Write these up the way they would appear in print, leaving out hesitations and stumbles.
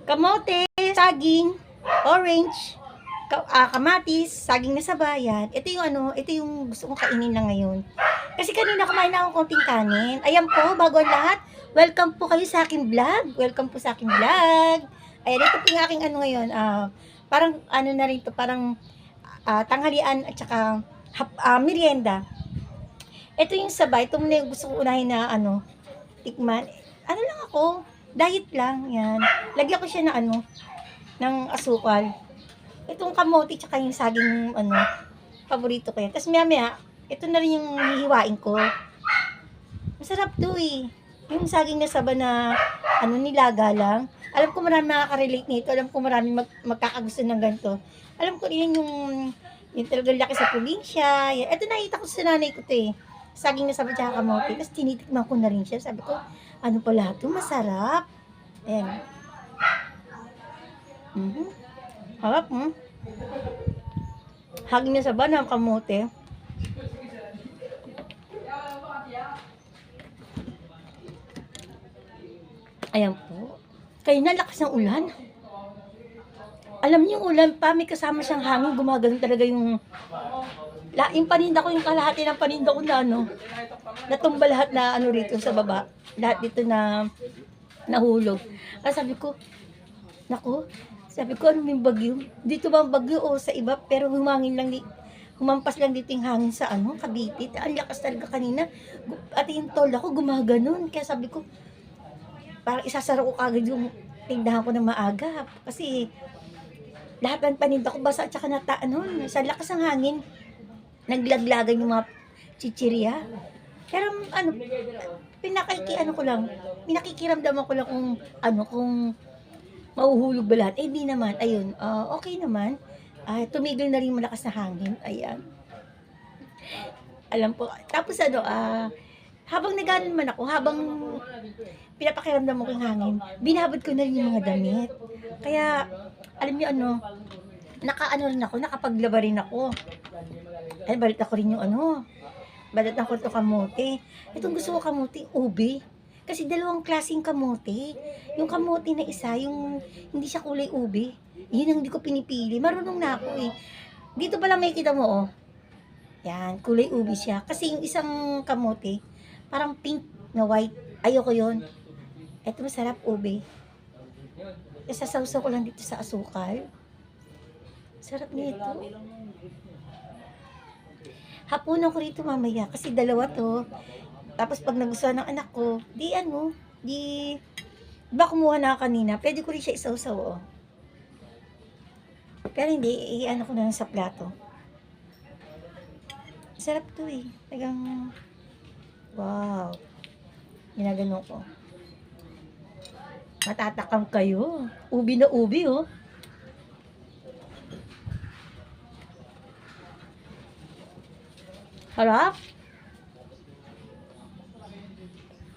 Kamote, saging, orange, kamatis, saging na sabayan. Ito yung ano, ito yung gusto kong kainin na ngayon. Kasi kanina kumain na akong konting kanin. Ayan po, bago ang lahat, welcome po kayo sa aking vlog. Welcome po sa aking vlog. Ayan, ito po yung aking ano ngayon. Parang ano na rin to, parang tanghalian at saka merienda. Ito yung sabay, ito muna yung gusto ko unahin na ano, tikman. Ano lang ako, diet lang, yan. Lagyan ko siya na ano, ng asukal. Itong kamote tsaka yung saging ano, paborito ko yan. Tapos maya, ito na rin yung hihiwain ko. Masarap to eh. Yung saging na saba na ano, nilaga lang. Alam ko marami makaka-relate nito. Alam ko marami magkakagusto ng ganito. Alam ko rin yung talagang laki sa probinsya. Yan. Ito nakita ko sa nanay ko to eh. Saging na saba tsaka kamote. Tapos tinitikman ko na rin siya. Sabi ko, ano pala ito? Masarap. Ayan. Harap, Haging na saba ng kamote. Ayan po. Kaya nalakas ng ulan. Alam niyo yung ulan pa, may kasama siyang hangin. Gumagano talaga yung paninda ko, yung kalahati ng paninda ko na ano. Natumba lahat na ano rito sa baba. Lahat dito na nahulog. Kaya sabi ko, naku, ano yung bagyo? Dito ba ang bagyo o sa iba? Pero humampas lang dito yung hangin sa ano, Cavite. Ang lakas talaga kanina. At yung tol ako, gumaganon. Kaya sabi ko, parang isasara ko kagad yung tindahan ko ng maaga. Kasi lahat ng paninda ko basa at saka sa lakas ng hangin, naglaglagan yung mga chichirya. Pero ano, pinakikiramdaman ko lang kung mahuhulog ba lahat. Eh di naman, ayun, okay naman. Tumigil na rin malakas na hangin. Ayan. Alam po. Tapos ano, habang naganon man ako, habang pinapakiramdam mo yung hangin, binabad ko na rin yung mga damit. Kaya, alam niyo ano, nakapaglaba rin ako. Ay, balit ako rin yung balit ako ito kamote. Itong gusto ko kamote, ube. Kasi dalawang klaseng kamote. Yung kamote na isa, yung hindi siya kulay ube. Yun ang hindi ko pinipili. Marunong na ako eh. Dito pala may kita mo Yan, kulay ube siya. Kasi yung isang kamote, parang pink na white. Ayoko yun. Ito masarap ube. Sasawsaw ko lang dito sa asukal. Sarap nito. Hapunan ko rito mamaya kasi dalawa to. Tapos pag nagustuhan ng anak ko, ba kumuha na kanina, pwede ko rin siya isawsaw Pero hindi, ko na lang sa plato. Sarap to eh. Tagang, wow. Ginagano ko. Matatakam kayo. Ubi na ubi Harap.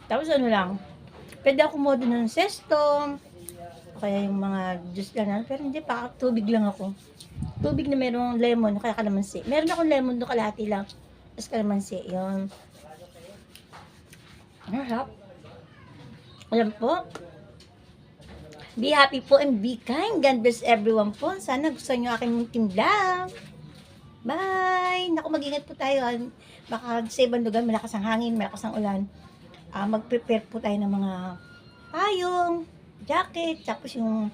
Tapos ano lang, pwede ako modo ng sesto, kaya yung mga juice lang, pero hindi pa, tubig lang ako. Tubig na merong lemon, kaya kalamansi. Meron akong lemon doon, kalahati lang. Tapos kalamansi, yun. Harap. Alam po, be happy po and be kind. God bless everyone po. Sana gusto nyo aking munting vlog. Bye! Naku, mag-ingat po tayo. Baka sa ibang lugar, malakas ang hangin, malakas ang ulan. Mag-prepare po tayo ng mga payong, jacket, tapos yung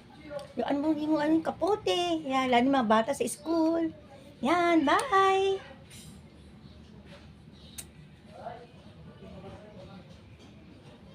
kapote. Yan, lalo mga bata sa school. Yan, bye!